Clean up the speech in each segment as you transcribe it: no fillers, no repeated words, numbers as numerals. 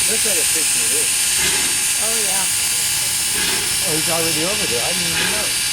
Looks like a picture of this. Oh, yeah. Oh, he's already over there. I didn't even know.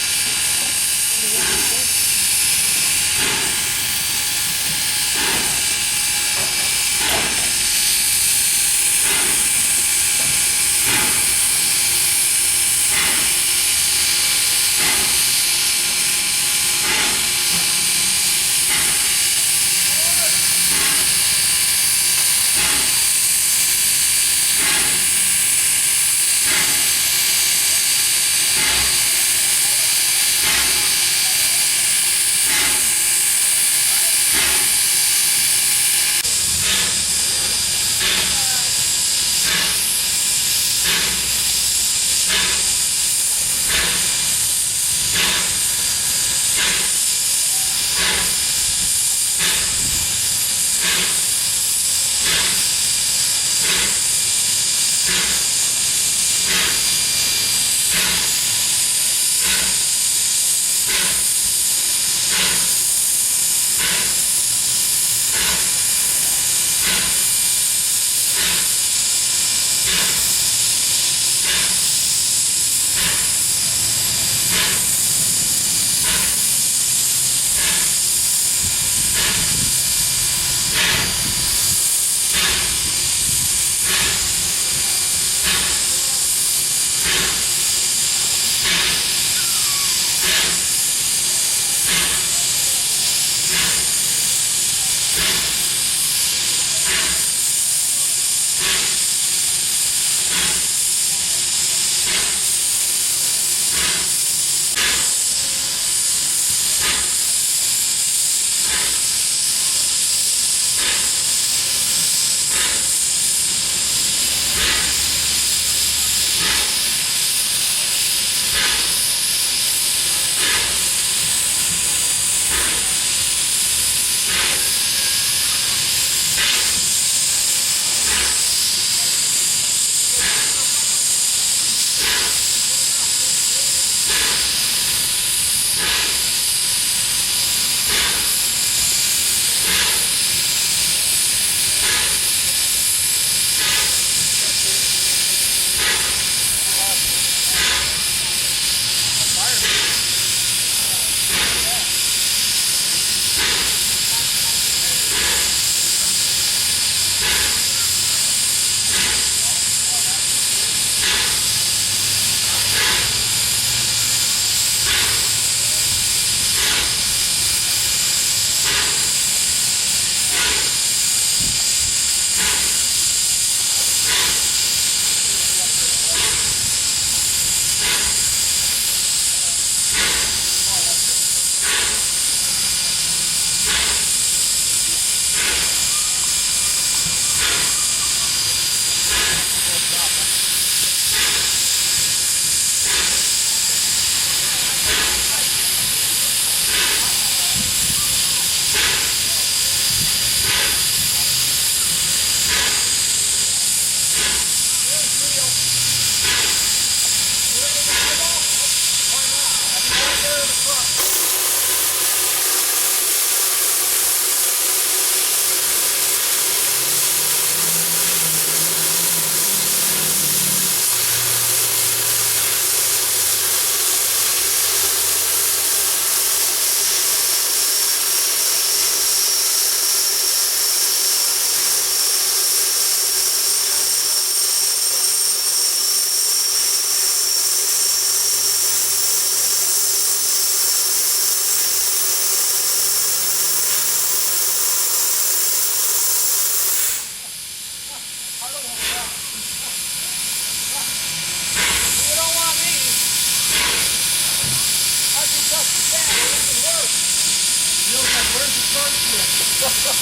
cell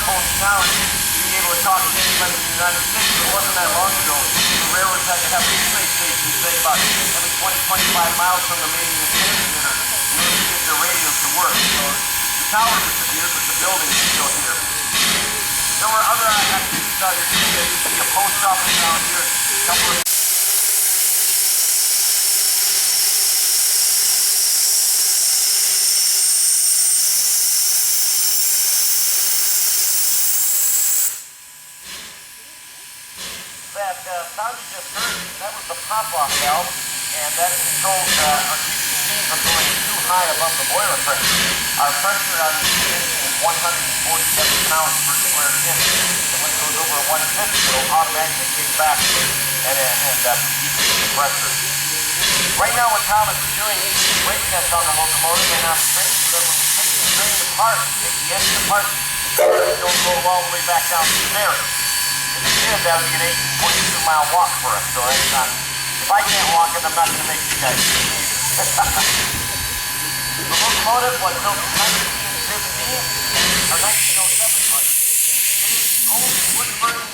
phones now and being able to talk to anybody in the United States. It wasn't that long ago. The railroads had to have these space stations, say about every 20, 25 miles from the main transmitter in order to get their radios to work. So the tower disappeared, but the building is still here. There were other activities out here. There used to be a post office down here, a couple of that sound you just heard, that was the pop-off valve. and that controls or keeps the steam from going too high above the boiler pressure. Our pressure on the engine is 147 pounds per square inch, and when it goes over 150, it'll automatically kick back and decrease the pressure. Right now what Thomas is doing, he's doing brake tests on the locomotive and on the train, so that when we take the train apart, take the engine apart, it don't go all the way back down to the barrel. If it did, that would be an 18.2-mile walk for us, so that's not, if I can't walk it, I'm not going to make you guys do it either. The locomotive was built in 1915, or 1907, pardon me. It is the only wood-burning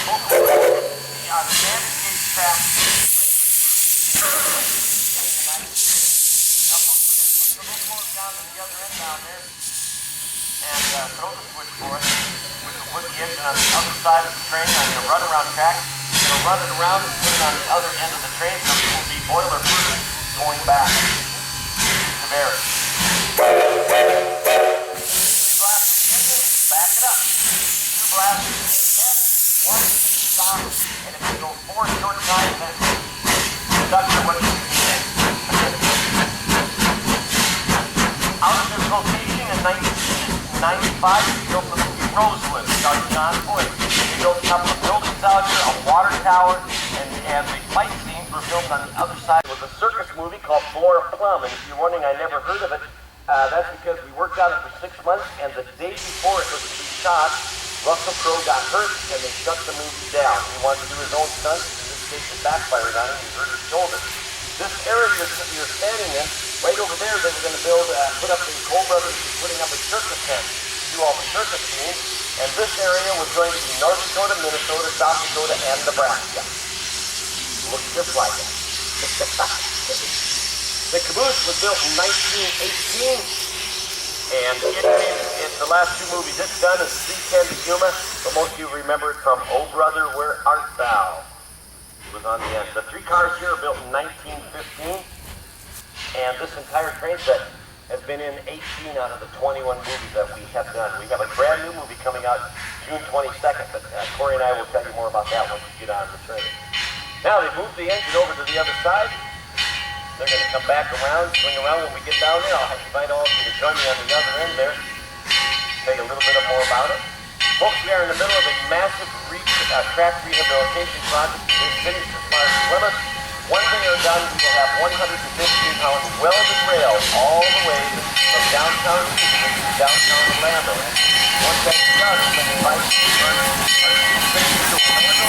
locomotive on the standard gauge track. Now, folks, we're going to take the locomotive down to the other end down there and throw the switch for it, which will put the engine on the other side of the train. I'm going to run around track. I'm going to run it around and put it on the other end of the train, so it will be boiler proof going back to Barry. Blast the engine, back it up. 2 blasts in the head, 1 stop, and if you go 4 short times, then conductor, what do you think? Out of this location in 1995, we built the movie Rosewood, starring John Boyd. We built a couple of buildings out here, a water tower, and the fight scenes were filmed on the other side. It was a circus movie called Flora Plum, and if you're wondering, I never heard of it. That's because we worked on it for 6 months, and the day before it was to be shot, Russell Crowe got hurt, and they shut the movie down. He wanted to do his own stunts. It backfired on him, he hurt his shoulder. This area you're standing in, right over there, they were going to build, put up the Cole brothers putting up a circus tent to do all the circus scenes, and this area was going to be North Dakota, Minnesota, South Dakota, and Nebraska. Looks just like it. The caboose was built in 1918, and it's the last 2 movies it's done is C-10 to Yuma, but most of you remember it from Oh Brother, Where Art Thou? Was on the end. The 3 cars here are built in 1915, and this entire train set has been in 18 out of the 21 movies that we have done. We have a brand new movie coming out June 22nd, but Corey and I will tell you more about that once we get on the train. Now they moved the engine over to the other side. They're going to come back around, swing around when we get down there. I'll invite all of you to join me on the other end there. Tell you a little bit more about it. Folks, we are in the middle of a massive track rehabilitation project. We've finished as far as Plymouth. When they are done, we will have 115-pound welded rail all the way from downtown Houston to downtown Orlando. Once that's done, we're going to invite you to run our two stations to Orlando.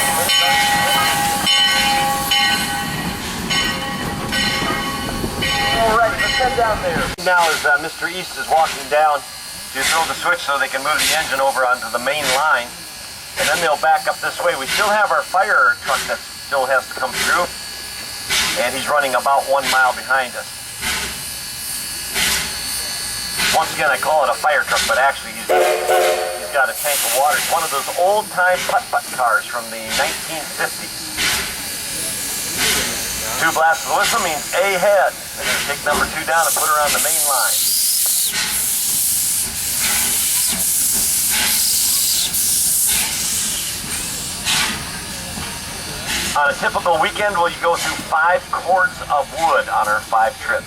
All right, let's head down there. Now as Mr. East is walking down to throw the switch so they can move the engine over onto the main line, and then they'll back up this way. We still have our fire truck that still has to come through, and he's running about 1 mile behind us. Once again, I call it a fire truck, but actually he's got a tank of water. It's one of those old-time putt-putt cars from the 1950s. 2 blasts of the whistle means ahead. They're going to take number 2 down and put her on the main line. On a typical weekend, we'll go through 5 cords of wood on our 5 trips.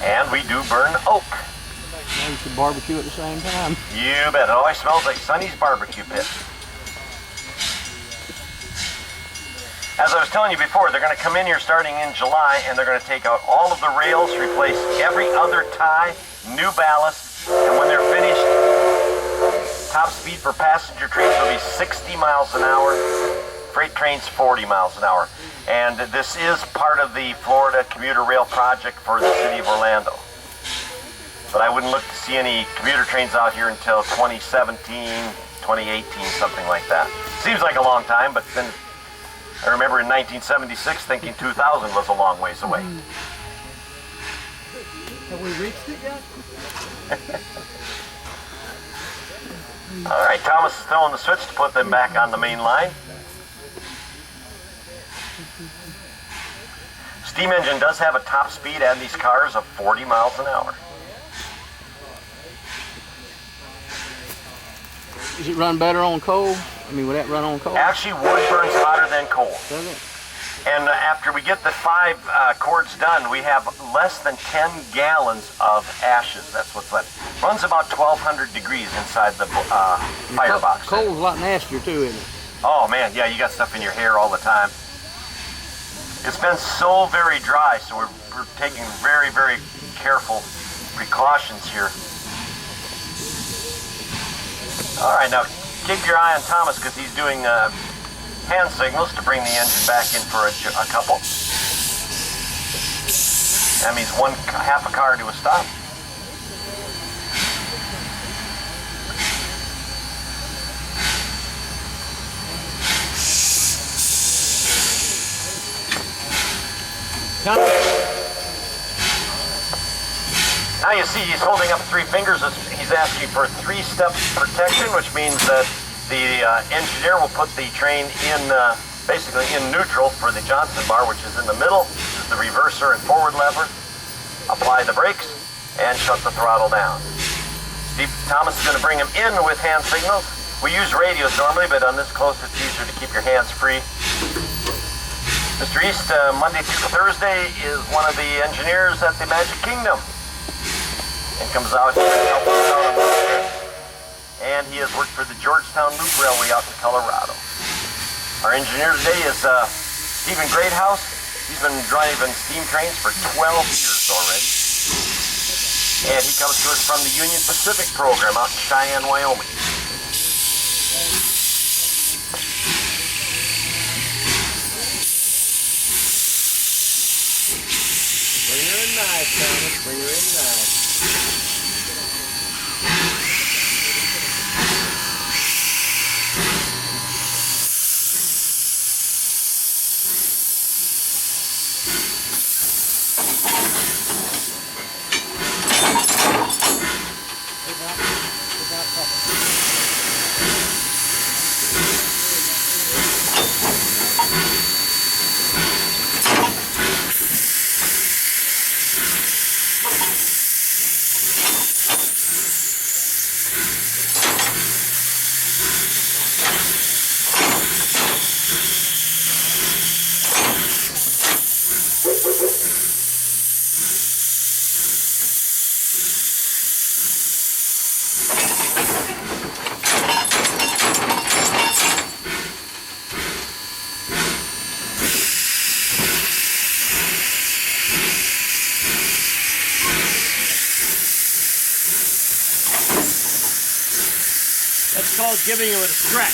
And we do burn oak. Now you should barbecue at the same time. You bet. It always smells like Sonny's barbecue pit. As I was telling you before, they're going to come in here starting in July, and they're going to take out all of the rails, replace every other tie, new ballast, and when they're finished, top speed for passenger trains will be 60 miles an hour, freight trains 40 miles an hour. And this is part of the Florida commuter rail project for the city of Orlando. But I wouldn't look to see any commuter trains out here until 2017, 2018, something like that. Seems like a long time, but then I remember in 1976 thinking 2000 was a long ways away. Have we reached it yet? All right, Thomas is throwing the switch to put them back on the main line. Steam engine does have a top speed on these cars of 40 miles an hour. Does it run better on coal? I mean, would that run on coal? Actually, wood burns hotter than coal. Does it? And after we get the 5 cords done, we have less than 10 gallons of ashes. That's what's left. Runs about 1,200 degrees inside the firebox. Coal's a lot nastier too, isn't it? Oh man, yeah, you got stuff in your hair all the time. It's been so very dry, so we're taking very, very careful precautions here. All right, now keep your eye on Thomas because he's doing hand signals to bring the engine back in for a couple. That means half a car to a stop. Now you see he's holding up 3 fingers. He's asking for 3-step protection, which means that the engineer will put the train in, basically in neutral for the Johnson bar, which is in the middle. This is the reverser and forward lever. Apply the brakes and shut the throttle down. Steve Thomas is going to bring him in with hand signals. We use radios normally, but on this close it's easier to keep your hands free. Mr. East, Monday through Thursday, is one of the engineers at the Magic Kingdom. And comes out here and helps us out on the trip. And he has worked for the Georgetown Loop Railway out in Colorado. Our engineer today is Stephen Greathouse. He's been driving steam trains for 12 years already. And he comes to us from the Union Pacific program out in Cheyenne, Wyoming. Bring her in nice, Thomas. Bring her in nice. That's called giving it a stretch.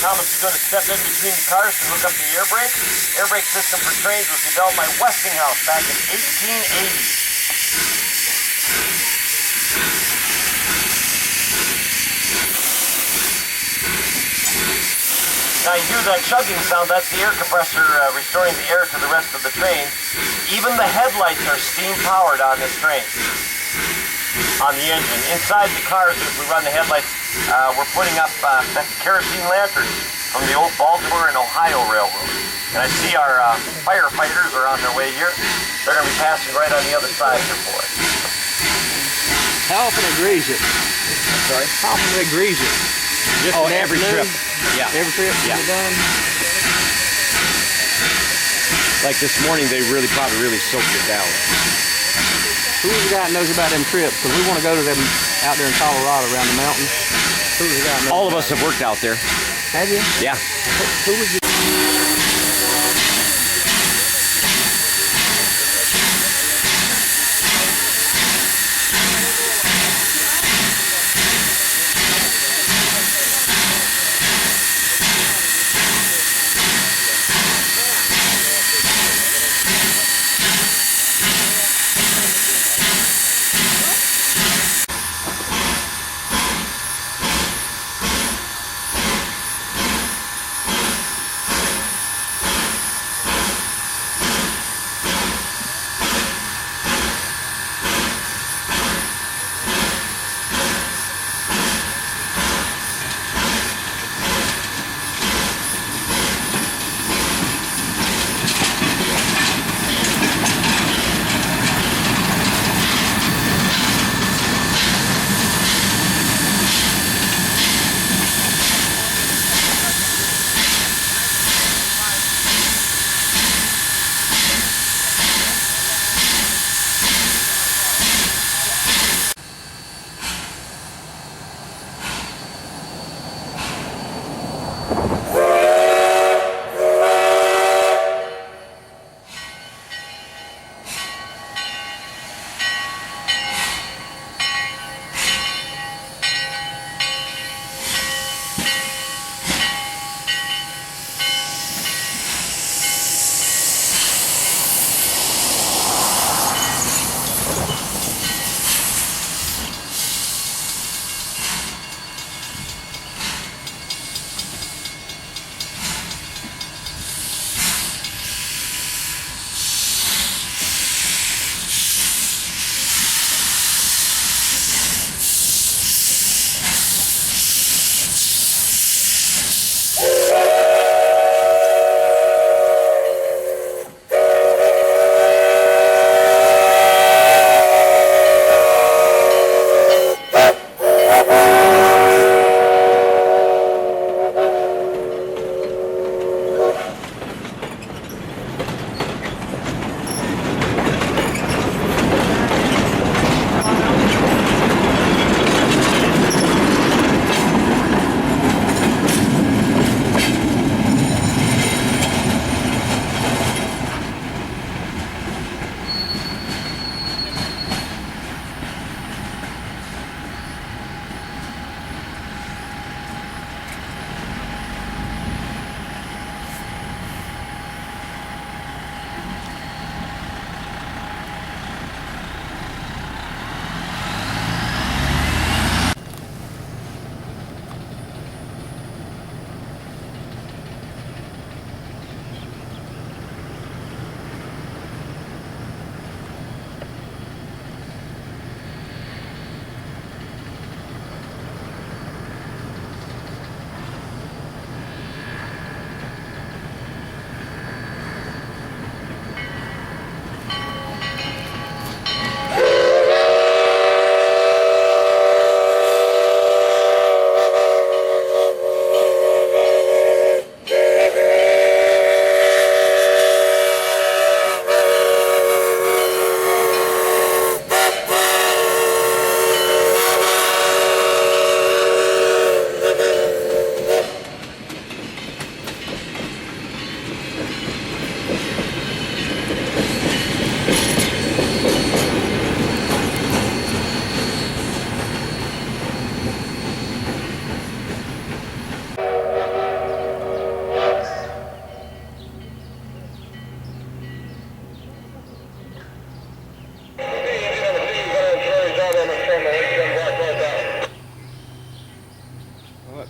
Thomas is going to step in between the cars to hook up the air brake. Air brake system for trains was developed by Westinghouse back in 1880. Now you hear that chugging sound, that's the air compressor restoring the air to the rest of the train. Even the headlights are steam powered on this train, on the engine. Inside the cars, as we run the headlights, we're putting up kerosene lanterns from the old Baltimore and Ohio Railroad. And I see our firefighters are on their way here. They're going to be passing right on the other side here for us. How often they grease it? I'm sorry? How often they grease it? Just every trip. Yeah. Every trip yeah. you're done? Like this morning, they probably really soaked it down. Who's the guy that knows about them trips? Because we want to go to them out there in Colorado around the mountains. Who's the guy that knows? All of us have worked out there. Have you? Yeah. Who was you?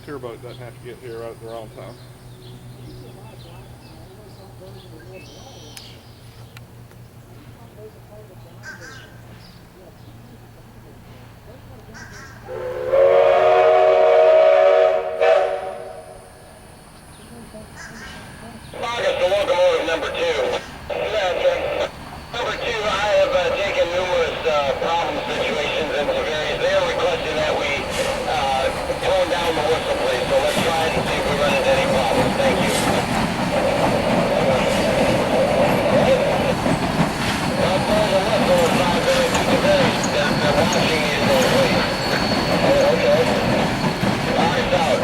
tour boat doesn't have to get here right at the wrong time. August to locomotive number 2. Number 2, I have taken numerous problem situations and severities. They are requesting that we tone down the whistle, please. So let's try it and see if we run into any problems. Thank you. Well, the whistle is not very severe. They're watching you, so please. Oh, okay. August out.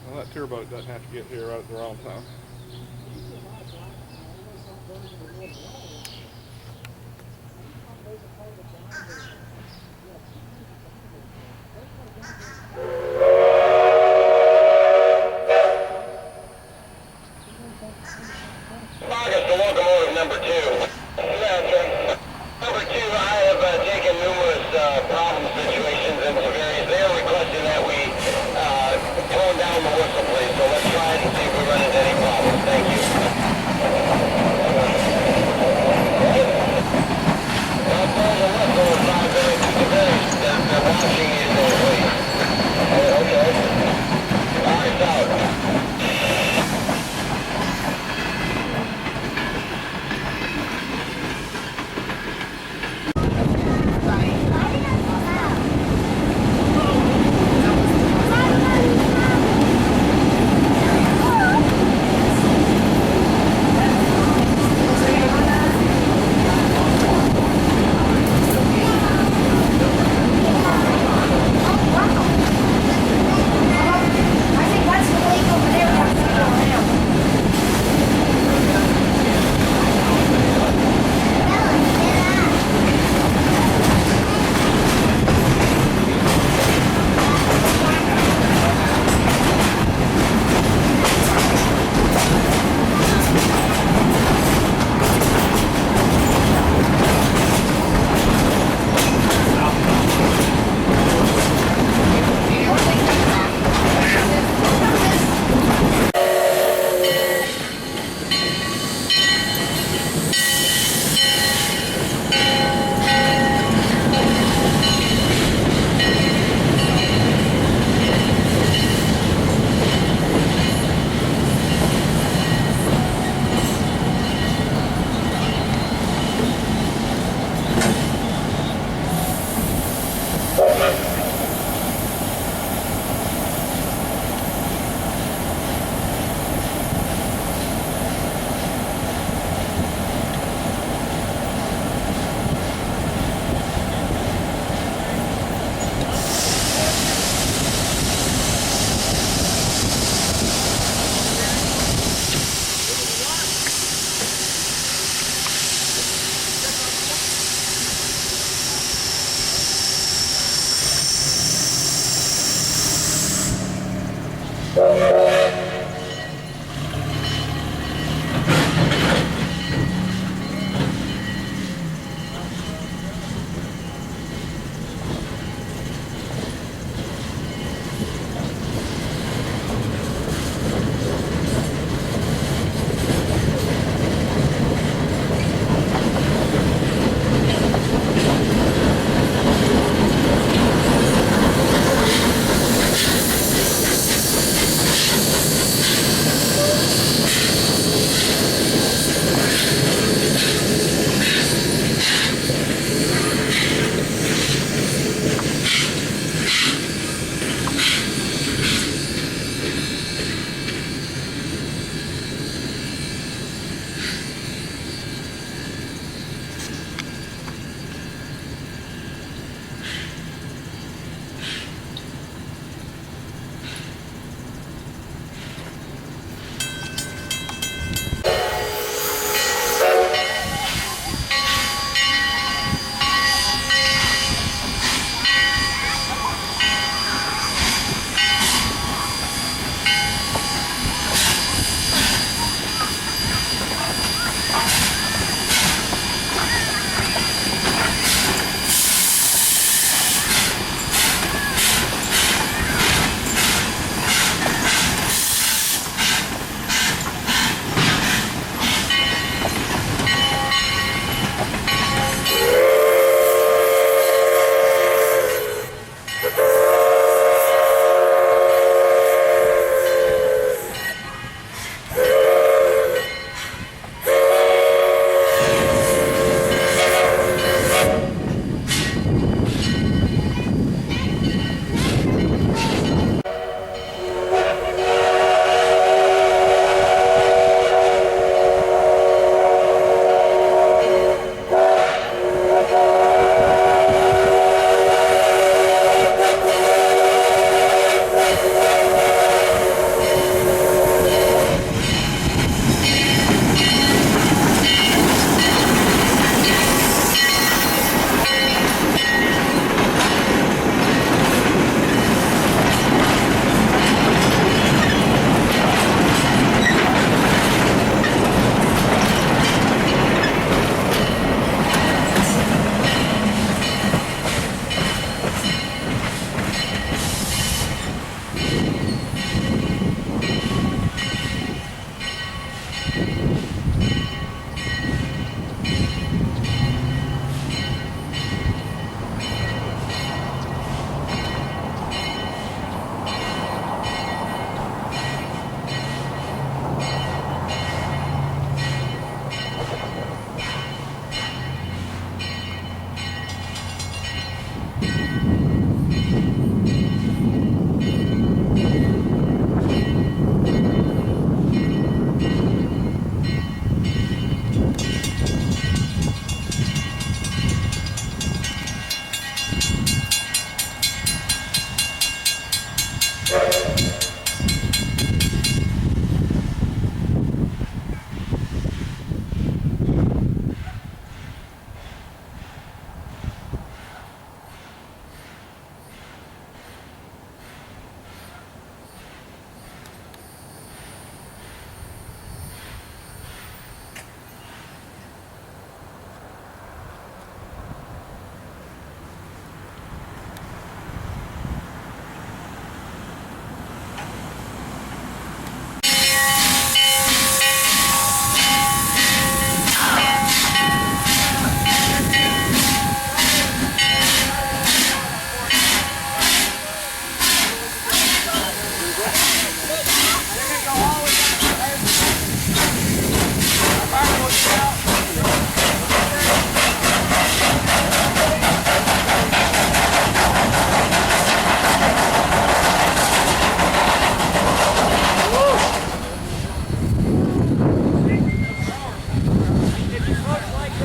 Well, that tour boat doesn't have to get here right at the wrong time. August to locomotive number 2. Number 2, I have taken numerous problem situations and severities. They are requesting that we tone down the whistle, please. So let's try it and see if we run into any problems.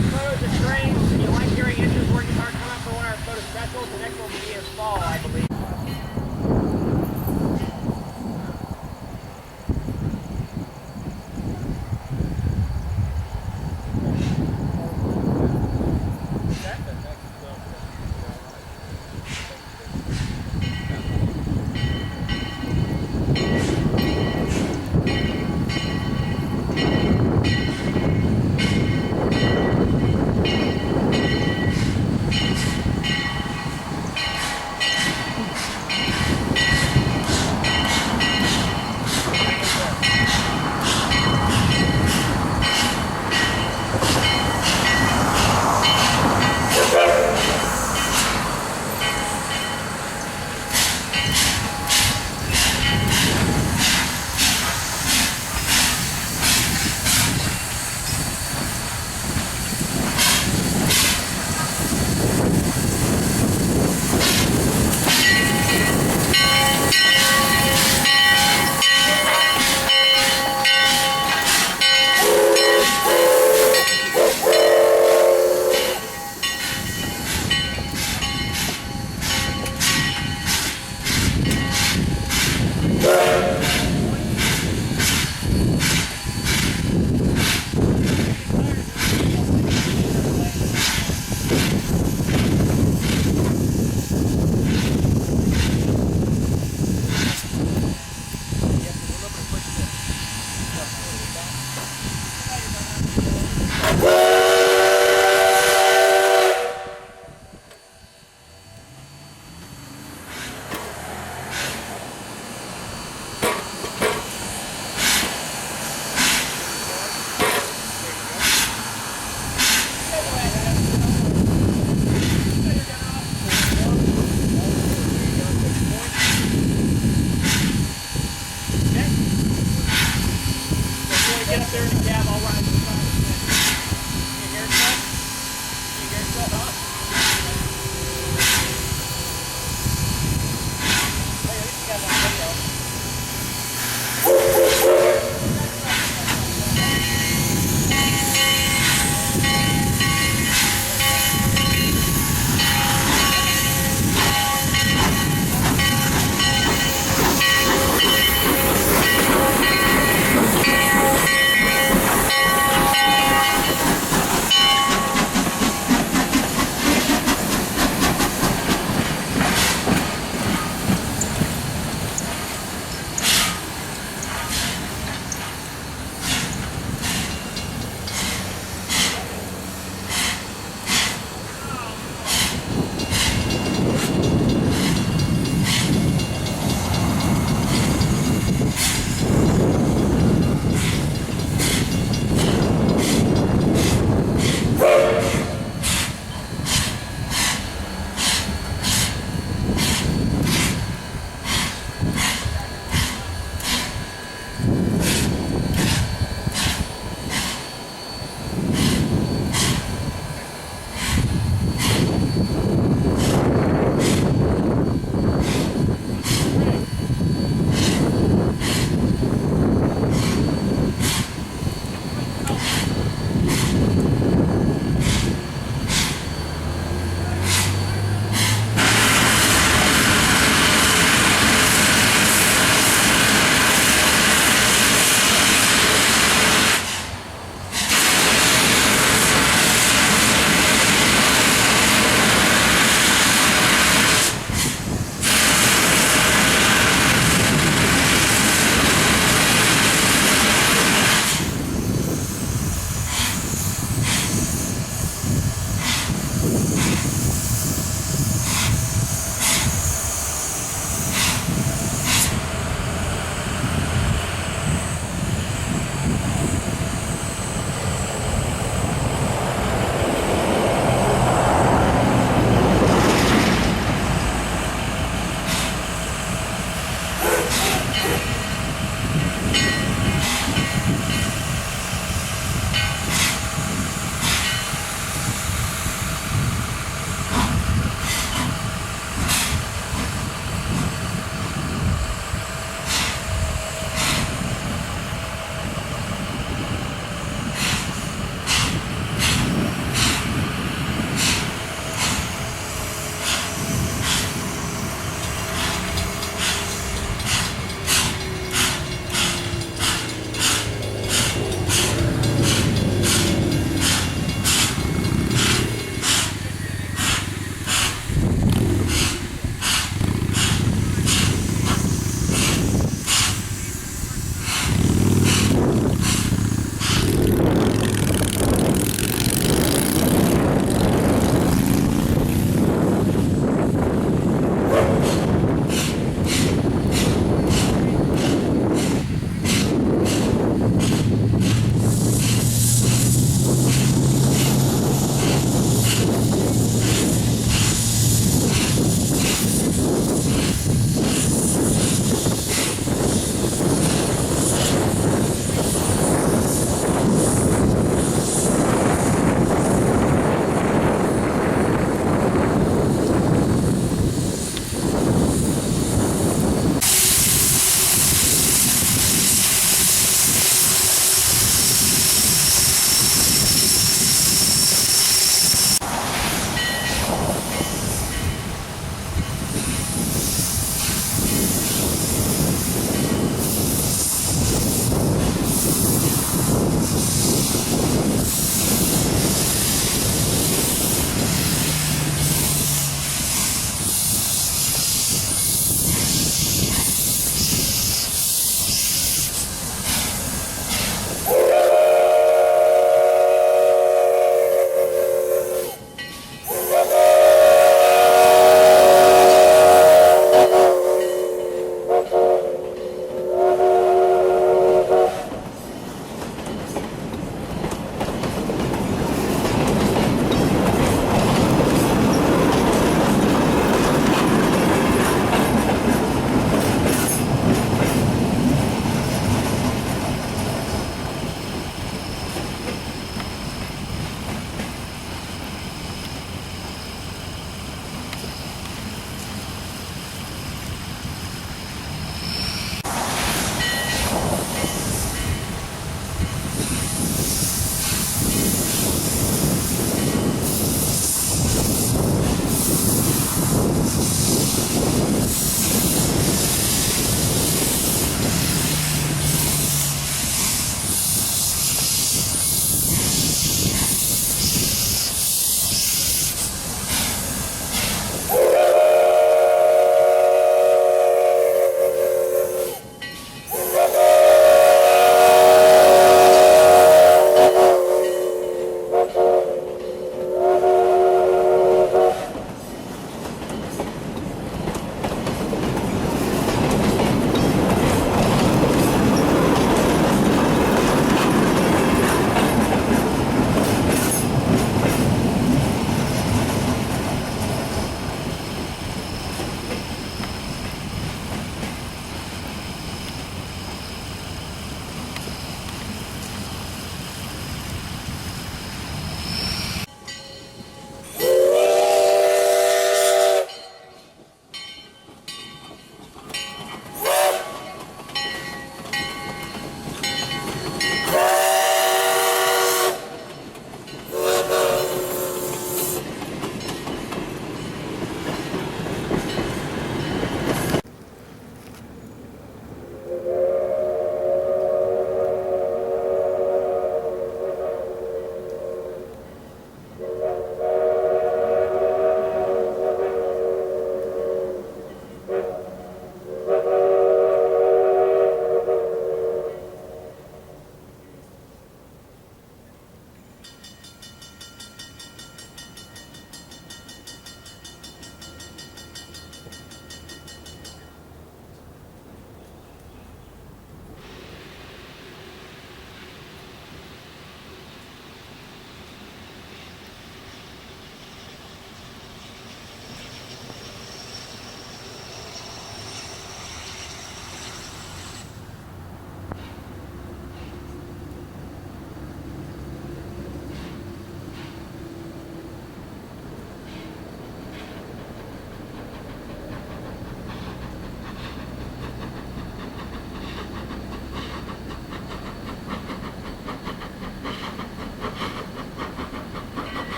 good photos of trains and you like hearing engines working hard, come out for one of our photo specials. The next one will be in fall, I believe.